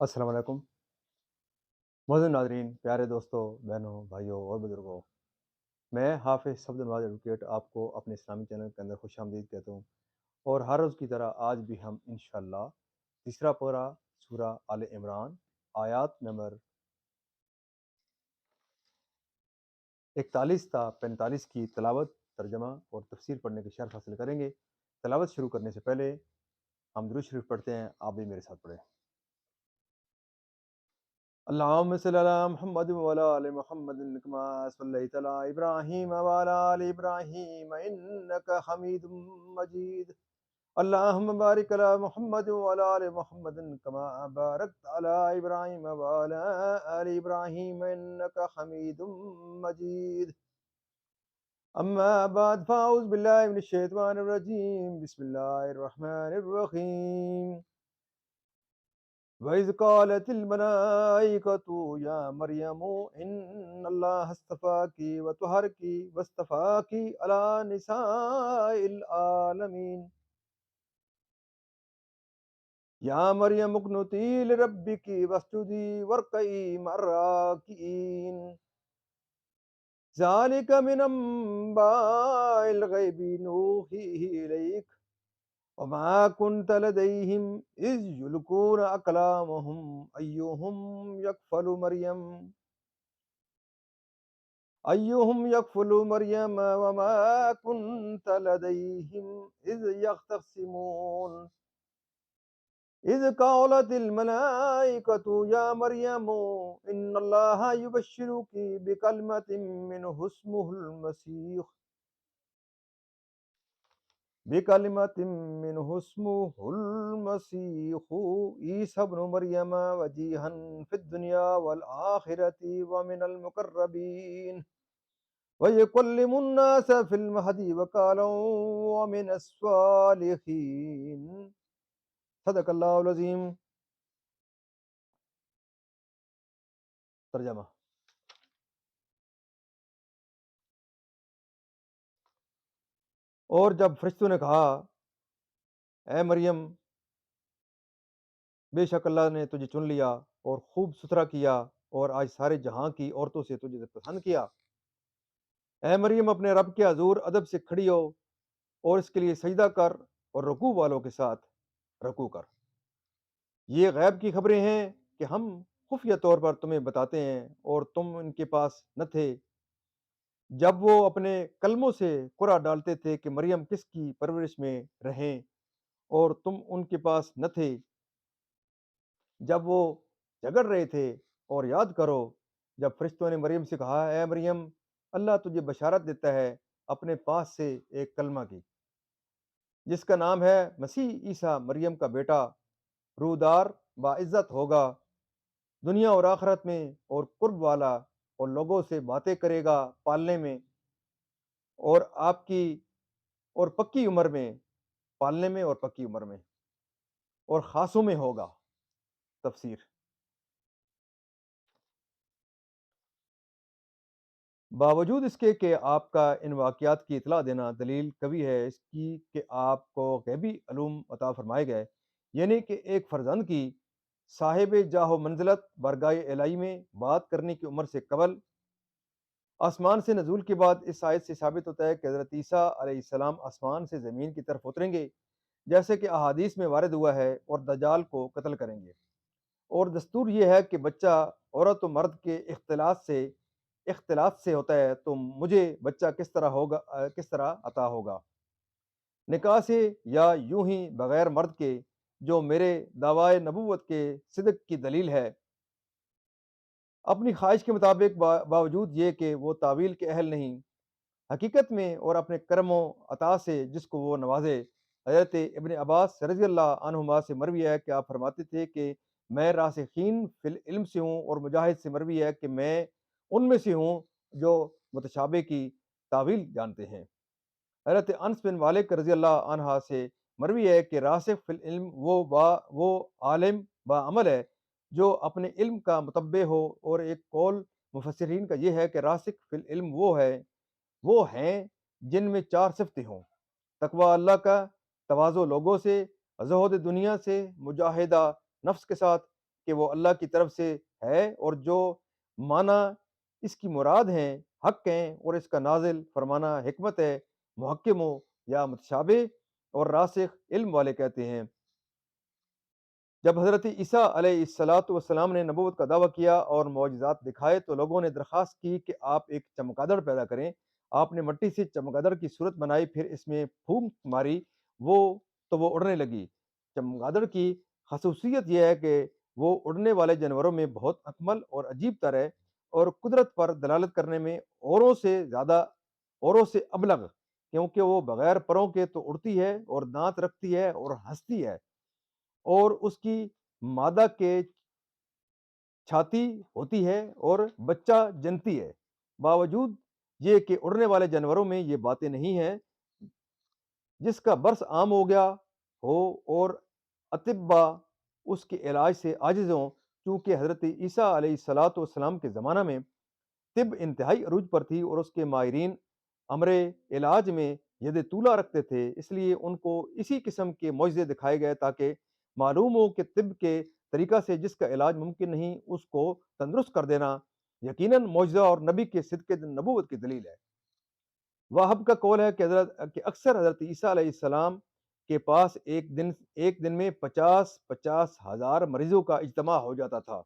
السلام علیکم معزز ناظرین، پیارے دوستوں، بہنوں، بھائیوں اور بزرگوں، میں حافظ صفد نواز ایڈوکیٹ آپ کو اپنے اسلامی چینل کے اندر خوش آمدید کہتا ہوں۔ اور ہر روز کی طرح آج بھی ہم انشاءاللہ تیسرا پارہ سورہ آل عمران آیات نمبر 41 تا 45 کی تلاوت، ترجمہ اور تفسیر پڑھنے کی شرح حاصل کریں گے۔ تلاوت شروع کرنے سے پہلے ہم درود شریف پڑھتے ہیں، آپ بھی میرے ساتھ پڑھیں۔ اللهم صل على محمد وعلى آل محمد كما صليت على إبراهيم وعلى آل إبراهيم إنك حميد مجيد. اللهم بارك على محمد وعلى آل محمد كما باركت على إبراهيم وعلى آل إبراهيم إنك حميد مجيد. أما بعد فأعوذ بالله من الشيطان الرجيم. بسم الله الرحمن الرحيم. وَإِذْ قَالَتِ الْمَلَائِكَةُ يَا مَرْيَمُ إِنَّ اللَّهَ اصْطَفَاكِ وَطَهَّرَكِ وَاصْطَفَاكِ عَلَى نِسَاءِ الْعَالَمِينَ. يَا مَرْيَمُ اقْنُتِي لِرَبِّكِ وَاسْجُدِي وَارْكَعِي مَعَ الرَّاكِعِينَ. ذَلِكَ مِنْ أَنْبَاءِ الْغَيْبِ نُوحِيهِ إِلَيْكَ وما كنت لديهم إذ يلقون أقلامهم أيهم يكفل مريم وما كنت لديهم إذ يختصمون إذ قالت الملائكة يا مريم إن الله يبشرك بكلمة منه اسمه المسيح عيسى ابن مريم وجيها في الدنيا والآخرة ومن المقربين ويكلم الناس في المهد وكهلا ومن الصالحين. صدق اللہ العظیم. ترجمہ. اور جب فرشتوں نے کہا اے مریم، بے شک اللہ نے تجھے چن لیا اور خوب ستھرا کیا اور آج سارے جہاں کی عورتوں سے تجھے پسند کیا، اے مریم اپنے رب کے حضور ادب سے کھڑی ہو اور اس کے لیے سجدہ کر اور رکوع والوں کے ساتھ رکوع کر۔ یہ غیب کی خبریں ہیں کہ ہم خفیہ طور پر تمہیں بتاتے ہیں اور تم ان کے پاس نہ تھے جب وہ اپنے کلموں سے قرع ڈالتے تھے کہ مریم کس کی پرورش میں رہیں، اور تم ان کے پاس نہ تھے جب وہ جھگڑ رہے تھے۔ اور یاد کرو جب فرشتوں نے مریم سے کہا اے مریم، اللہ تجھے بشارت دیتا ہے اپنے پاس سے ایک کلمہ کی، جس کا نام ہے مسیح عیسیٰ مریم کا بیٹا، رودار باعزت ہوگا دنیا اور آخرت میں، اور قرب والا، اور لوگوں سے باتیں کرے گا پالنے میں اور آپ کی اور پکی عمر میں، پالنے میں اور پکی عمر میں، اور خاصوں میں ہوگا۔ تفسیر. باوجود اس کے کہ آپ کا ان واقعات کی اطلاع دینا دلیل قوی ہے اس کی کہ آپ کو غیبی علوم عطا فرمائے گئے، یعنی کہ ایک فرزند کی صاحب جاہ و منزلت بارگاہ الہی میں بات کرنے کی عمر سے قبل آسمان سے نزول کے بعد اس آیت سے ثابت ہوتا ہے کہ حضرت عیسیٰ علیہ السلام آسمان سے زمین کی طرف اتریں گے جیسے کہ احادیث میں وارد ہوا ہے، اور دجال کو قتل کریں گے۔ اور دستور یہ ہے کہ بچہ عورت و مرد کے اختلاط سے ہوتا ہے، تو مجھے بچہ کس طرح عطا ہوگا؟ نکاح سے یا یوں ہی بغیر مرد کے، جو میرے دعوی نبوت کے صدق کی دلیل ہے، اپنی خواہش کے مطابق باوجود یہ کہ وہ تعویل کے اہل نہیں، حقیقت میں اور اپنے کرم و عطا سے جس کو وہ نوازے۔ حضرت ابن عباس رضی اللہ عنہما سے مروی ہے کہ آپ فرماتے تھے کہ میں راسخین فی العلم سے ہوں، اور مجاہد سے مروی ہے کہ میں ان میں سے ہوں جو متشابہ کی تعویل جانتے ہیں۔ حضرت انس بن مالک رضی اللہ عنہ سے مروی ہے کہ راسخ فی العلم وہ عالم با عمل ہے جو اپنے علم کا متبع ہو، اور ایک قول مفسرین کا یہ ہے کہ راسخ فی العلم وہ ہیں جن میں چار صفتیں ہوں: تقوی اللہ کا، تواضع لوگوں سے، زہد دنیا سے، مجاہدہ نفس کے ساتھ، کہ وہ اللہ کی طرف سے ہے اور جو معنی اس کی مراد ہیں حق ہیں اور اس کا نازل فرمانا حکمت ہے، محکم ہو یا متشابہ اور راسخ علم والے کہتے ہیں۔ جب حضرت عیسیٰ علیہ الصلاۃ والسلام نے نبوت کا دعویٰ کیا اور معجزات دکھائے تو لوگوں نے درخواست کی کہ آپ ایک چمگادڑ پیدا کریں۔ آپ نے مٹی سے چمگادڑ کی صورت بنائی، پھر اس میں پھونک ماری، وہ وہ اڑنے لگی۔ چمگادڑ کی خصوصیت یہ ہے کہ وہ اڑنے والے جانوروں میں بہت اکمل اور عجیب تر ہے اور قدرت پر دلالت کرنے میں اوروں سے زیادہ، اوروں سے ابلغ، کیونکہ وہ بغیر پروں کے تو اڑتی ہے اور دانت رکھتی ہے اور ہنستی ہے اور اس کی مادہ کے چھاتی ہوتی ہے اور بچہ جنتی ہے۔ باوجود یہ کہ اڑنے والے جانوروں میں یہ باتیں نہیں ہیں، جس کا برس عام ہو گیا ہو اور اطباء اس کے علاج سے عاجز ہوں، چونکہ حضرت عیسیٰ علیہ الصلاۃ والسلام کے زمانہ میں طب انتہائی عروج پر تھی اور اس کے ماہرین امر علاج میں ید طولہ رکھتے تھے، اس لیے ان کو اسی قسم کے معجزے دکھائے گئے تاکہ معلوم ہو کہ طب کے طریقہ سے جس کا علاج ممکن نہیں اس کو تندرست کر دینا یقیناً معجزہ اور نبی کے صدق نبوت کی دلیل ہے۔ وہب کا قول ہے کہ اکثر حضرت عیسیٰ علیہ السلام کے پاس ایک دن میں 50,000 مریضوں کا اجتماع ہو جاتا تھا۔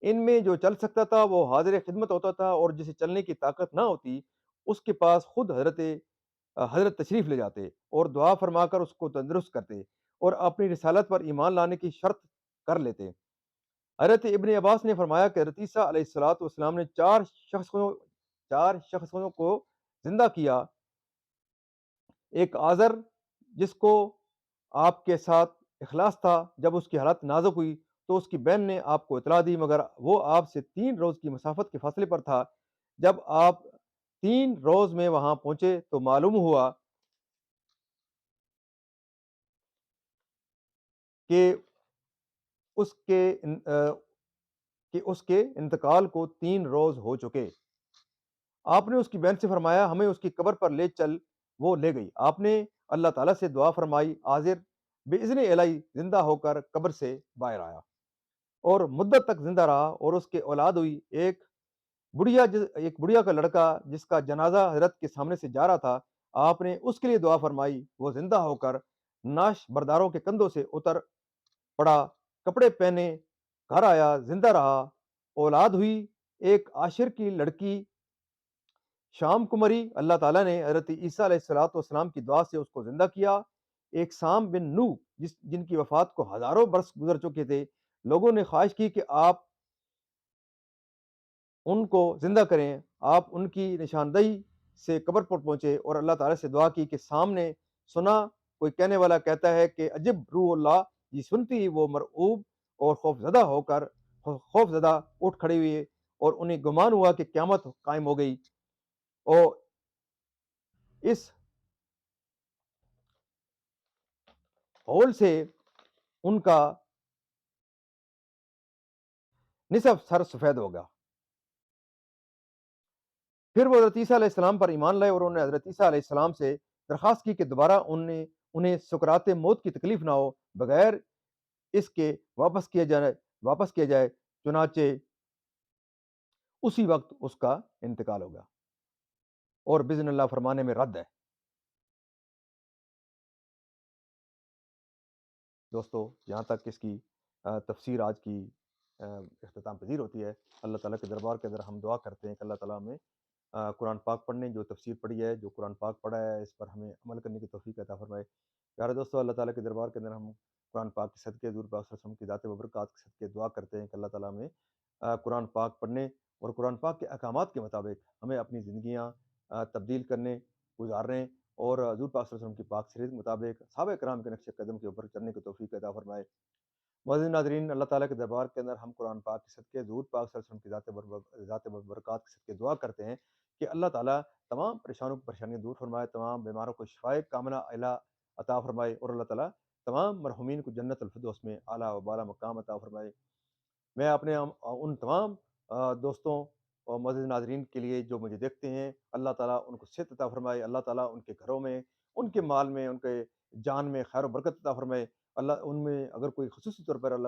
ان میں جو چل سکتا تھا وہ حاضر خدمت ہوتا تھا اور جسے چلنے کی طاقت نہ ہوتی اس کے پاس خود حضرت تشریف لے جاتے اور دعا فرما کر اس کو تندرست کرتے اور اپنی رسالت پر ایمان لانے کی شرط کر لیتے۔ حضرت ابن عباس نے فرمایا کہ حضرت عیسیٰ علیہ الصلاۃ والسلام نے چار شخصوں کو زندہ کیا۔ ایک آزر جس کو آپ کے ساتھ اخلاص تھا، جب اس کی حالت نازک ہوئی تو اس کی بہن نے آپ کو اطلاع دی، مگر وہ آپ سے 3 روز کی مسافت کے فاصلے پر تھا۔ جب آپ 3 روز میں وہاں پہنچے تو معلوم ہوا کہ اس کے انتقال کو 3 روز ہو چکے۔ آپ نے اس کی بہن سے فرمایا ہمیں اس کی قبر پر لے چل، وہ لے گئی۔ آپ نے اللہ تعالیٰ سے دعا فرمائی، آزر بإذن الہی زندہ ہو کر قبر سے باہر آیا اور مدت تک زندہ رہا اور اس کے اولاد ہوئی۔ ایک بڑھیا کا لڑکا جس کا جنازہ حضرت کے سامنے سے جا رہا تھا، آپ نے اس کے لیے دعا فرمائی، وہ زندہ ہو کر ناش برداروں کے کندھوں سے اتر پڑا، کپڑے پہنے گھر آیا، زندہ رہا، اولاد ہوئی۔ ایک عاشر کی لڑکی شام کو مری، اللہ تعالیٰ نے حضرت عیسیٰ علیہ الصلوۃ والسلام کی دعا سے اس کو زندہ کیا۔ ایک سام بن نو جن کی وفات کو ہزاروں برس گزر چکے تھے، لوگوں نے خواہش کی کہ آپ ان کو زندہ کریں۔ آپ ان کی نشاندہی سے قبر پر پہنچے اور اللہ تعالیٰ سے دعا کی کہ سامنے سنا کوئی کہنے والا کہتا ہے کہ عجب روح اللہ، یہ سنتی ہی وہ مرعوب اور خوف زدہ اٹھ کھڑی ہوئی اور انہیں گمان ہوا کہ قیامت قائم ہو گئی اور اس ہول سے ان کا نصف سر سفید ہو گیا۔ پھر وہ حضرت عیسیٰ علیہ السلام پر ایمان لائے اور انہوں نے حضرت عیسیٰ علیہ السلام سے درخواست کی کہ دوبارہ انہیں سکرات موت کی تکلیف نہ ہو بغیر اس کے واپس کیا جائے۔ چنانچہ اسی وقت اس کا انتقال ہو گیا اور بزن اللہ فرمانے میں رد ہے۔ دوستو یہاں تک اس کی تفسیر آج کی اختتام پذیر ہوتی ہے۔ اللہ تعالیٰ کے دربار کے اندر ہم دعا کرتے ہیں کہ اللہ تعالیٰ ہمیں قرآن پاک پڑھنے، جو تفسیر پڑھی ہے، جو قرآن پاک پڑھا ہے، اس پر ہمیں عمل کرنے کی توفیق عطا فرمائے۔ پیارے دوستو، اللہ تعالیٰ کے دربار کے اندر ہم قرآن پاک کے صدقے، حضور پاک صلی اللہ علیہ وسلم کی ذات وبرکات کے صدقے دعا کرتے ہیں کہ اللہ تعالیٰ ہمیں قرآن پاک پڑھنے اور قرآن پاک کے احکامات کے مطابق ہمیں اپنی زندگیاں تبدیل کرنے، گزارنے اور حضور پاک صلی اللہ علیہ وسلم کی پاک سیرت کے مطابق صحابہ کرام کے نقش قدم کے اوپر چلنے کی توفیق عطا فرمائے۔ معزز ناظرین، اللہ تعالیٰ کے دربار کے اندر ہم قرآن پاک کے صدقے، حضور پاک صلی اللہ علیہ وسلم کی ذات برکات کے صدقے دعا کرتے ہیں کہ اللہ تعالیٰ تمام پریشانوں کی پریشانیاں دور فرمائے، تمام بیماروں کو شفائے کاملہ عاجلہ عطا فرمائے اور اللہ تعالیٰ تمام مرحومین کو جنت الفردوس میں اعلیٰ و بالا مقام عطا فرمائے۔ میں اپنے ان تمام دوستوں اور معزز ناظرین کے لیے جو مجھے دیکھتے ہیں، اللہ تعالیٰ ان کو صحت عطا فرمائے، اللہ تعالیٰ ان کے گھروں میں، ان کے مال میں، ان کے جان میں خیر و برکت عطا فرمائے۔ اللہ ان میں اگر کوئی خصوصی طور پر اللہ